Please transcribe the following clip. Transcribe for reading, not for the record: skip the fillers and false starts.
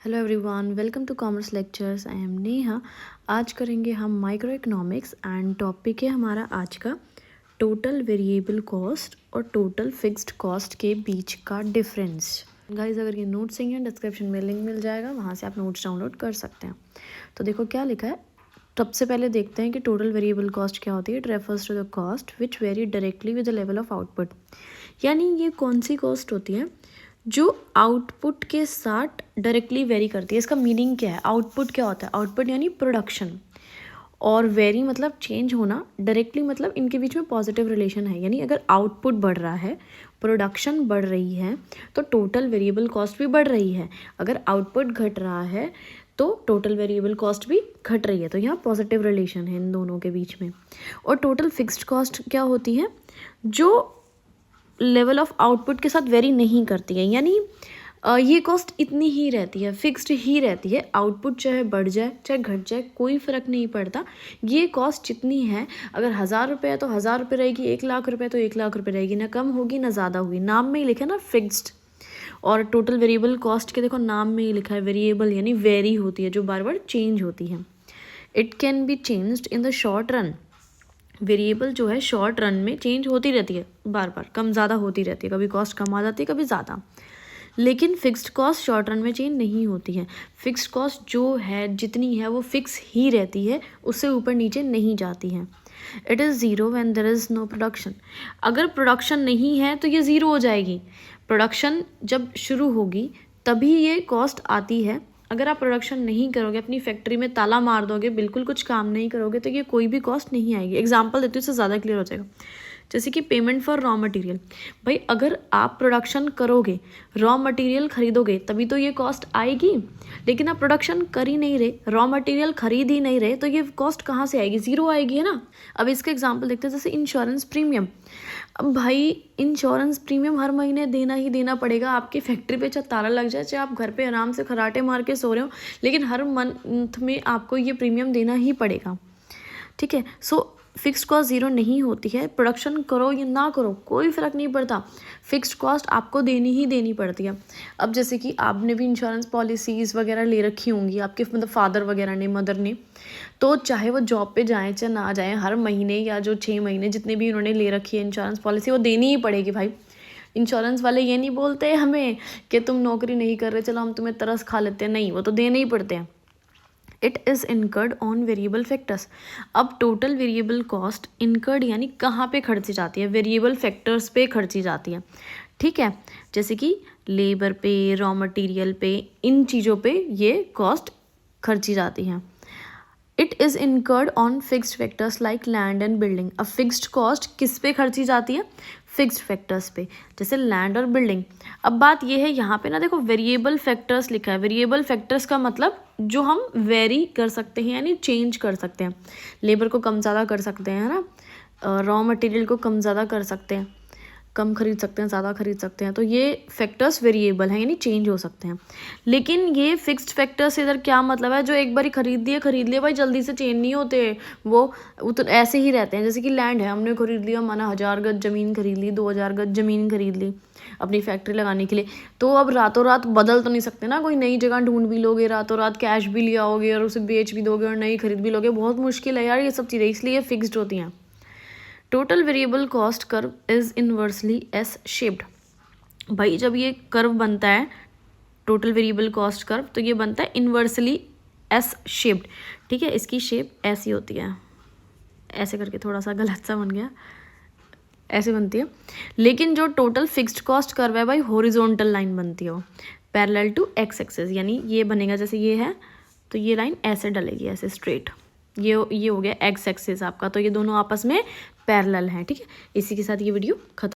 Hello everyone, welcome to commerce lectures. I am Neha. आज करेंगे हम माइक्रो इकोनॉमिक्स एंड टॉपिक है हमारा आज का टोटल वेरिएबल कॉस्ट और टोटल फिक्स्ड कॉस्ट के बीच का डिफरेंस। गाइस, अगर ये नोट्स चाहिए डिस्क्रिप्शन में लिंक मिल जाएगा, वहाँ से आप नोट्स डाउनलोड कर सकते हैं। तो देखो क्या लिखा है। सबसे पहले देखते हैं कि टोटल वेरिएबल कॉस्ट क्या होती है। It refers to the cost which vary directly with the level of output. यानी ये कौन सी कॉस्ट होती है जो आउटपुट के साथ डायरेक्टली वेरी करती है। इसका मीनिंग क्या है? आउटपुट क्या होता है? आउटपुट यानी प्रोडक्शन, और वेरी मतलब चेंज होना, डायरेक्टली मतलब इनके बीच में पॉजिटिव रिलेशन है। यानी अगर आउटपुट बढ़ रहा है, प्रोडक्शन बढ़ रही है, तो टोटल वेरिएबल कॉस्ट भी बढ़ रही है। अगर आउटपुट घट रहा है तो टोटल वेरिएबल कॉस्ट भी घट रही है। तो यहाँ पॉजिटिव रिलेशन है इन दोनों के बीच में। और टोटल फिक्स्ड कॉस्ट क्या होती है? जो लेवल ऑफ आउटपुट के साथ वेरी नहीं करती है। यानी ये कॉस्ट इतनी ही रहती है, फिक्स्ड ही रहती है। आउटपुट चाहे बढ़ जाए चाहे घट जाए, कोई फ़र्क नहीं पड़ता। ये कॉस्ट जितनी है, अगर 1000 रुपये है तो 1000 रुपये रहेगी, 1,00,000 रुपये तो 1,00,000 रुपये रहेगी, ना कम होगी ना ज़्यादा होगी। नाम में ही लिखा है ना फिक्स्ड। और टोटल वेरिएबल कॉस्ट के देखो नाम में ही लिखा है वेरिएबल, यानी वेरी होती है, जो बार बार चेंज होती है। It can be changed in the short run. Variable जो है शॉर्ट रन में चेंज होती रहती है, बार बार कम ज़्यादा होती रहती है। कभी कॉस्ट कम आ जाती है, कभी ज़्यादा। लेकिन फिक्स्ड कॉस्ट शॉर्ट रन में चेंज नहीं होती है। फिक्स्ड कॉस्ट जो है, जितनी है, वो फिक्स ही रहती है, उससे ऊपर नीचे नहीं जाती है। It is zero when there is no production. अगर प्रोडक्शन नहीं है तो ये ज़ीरो हो जाएगी। प्रोडक्शन जब शुरू होगी तभी ये कॉस्ट आती है। अगर आप प्रोडक्शन नहीं करोगे, अपनी फैक्ट्री में ताला मार दोगे, बिल्कुल कुछ काम नहीं करोगे, तो ये कोई भी कॉस्ट नहीं आएगी। एग्जांपल देती हूँ, इससे ज़्यादा क्लियर हो जाएगा। जैसे कि पेमेंट फॉर रॉ मटेरियल। भाई, अगर आप प्रोडक्शन करोगे, रॉ मटेरियल खरीदोगे, तभी तो ये कॉस्ट आएगी। लेकिन आप प्रोडक्शन कर ही नहीं रहे, रॉ मटेरियल खरीद ही नहीं रहे, तो ये कॉस्ट कहाँ से आएगी? ज़ीरो आएगी, है ना। अब इसका एग्जाम्पल देखते हैं, जैसे इंश्योरेंस प्रीमियम। अब भाई, इंश्योरेंस प्रीमियम हर महीने देना ही देना पड़ेगा। आपकी फैक्ट्री पे चाहे ताला लग जाए, चाहे आप घर पे आराम से खराटे मार के सो रहे हो, लेकिन हर मंथ में आपको ये प्रीमियम देना ही पड़ेगा। ठीक है। सो फिक्स्ड कॉस्ट ज़ीरो नहीं होती है। प्रोडक्शन करो या ना करो, कोई फ़र्क नहीं पड़ता, फिक्स्ड कॉस्ट आपको देनी ही देनी पड़ती है। अब जैसे कि आपने भी इंश्योरेंस पॉलिसीज़ वगैरह ले रखी होंगी, आपके मतलब फादर वगैरह ने, मदर ने, तो चाहे वो जॉब पे जाएँ चाहे ना जाएँ, हर महीने या जो 6 महीने जितने भी उन्होंने ले रखी है इंश्योरेंस पॉलिसी, वो देनी ही पड़ेगी भाई। इंश्योरेंस वाले ये नहीं बोलते हमें कि तुम नौकरी नहीं कर रहे, चलो हम तुम्हें तरस खा लेते हैं। नहीं, वो तो देने ही पड़ते हैं। It is incurred on variable factors. अब टोटल वेरिएबल कॉस्ट इनकर्ड यानी कहाँ पे खर्ची जाती है? वेरिएबल फैक्टर्स पे खर्ची जाती है। ठीक है। जैसे कि लेबर पे, रॉ मटेरियल पे, इन चीज़ों पे ये कॉस्ट खर्ची जाती है। It is incurred on fixed factors like land and building. अब फिक्स्ड कॉस्ट किस पे खर्ची जाती है? फिक्स्ड फैक्टर्स पे, जैसे लैंड और बिल्डिंग। अब बात ये है, यहाँ पे ना देखो वेरिएबल फैक्टर्स लिखा है। वेरिएबल फैक्टर्स का मतलब जो हम वेरी कर सकते हैं, यानी चेंज कर सकते हैं। लेबर को कम ज़्यादा कर सकते हैं, है ना। रॉ मटेरियल को कम ज़्यादा कर सकते हैं, कम खरीद सकते हैं, ज़्यादा खरीद सकते हैं। तो ये फैक्टर्स वेरिएबल हैं, यानी चेंज हो सकते हैं। लेकिन ये फिक्स्ड फैक्टर्स इधर क्या मतलब है? जो एक बार खरीद लिए भाई, जल्दी से चेंज नहीं होते वो तो ऐसे ही रहते हैं। जैसे कि लैंड है, हमने खरीद लिया, माना 1000 गज ज़मीन खरीद ली, 2000 गज ज़मीन खरीद ली अपनी फैक्ट्री लगाने के लिए। तो अब रातों रात बदल तो नहीं सकते ना, कोई नई जगह ढूंढ भी लोगे, रातों रात कैश भी लिया होगे और उसे बेच भी दोगे और नई खरीद भी लोगे, बहुत मुश्किल है यार ये सब चीज़ें, इसलिए फिक्स्ड होती हैं। Total variable cost curve is inversely S shaped. भाई, जब ये कर्व बनता है टोटल वेरिएबल कॉस्ट कर्व, तो ये बनता है इनवर्सली एस शेप्ड। ठीक है। इसकी शेप ऐसी होती है, ऐसे करके, थोड़ा सा गलत सा बन गया, ऐसे बनती है। लेकिन जो टोटल फिक्स्ड कॉस्ट कर्व है भाई, हॉरिजॉन्टल लाइन बनती है, वो पैरेलल टू एक्स एक्सिस। यानी ये बनेगा, जैसे ये है तो ये लाइन ऐसे डलेगी, ऐसे स्ट्रेट। ये हो गया एक्स एक्सिस आपका। तो ये दोनों आपस में पैरेलल हैं। ठीक है। इसी के साथ ये वीडियो खत्म।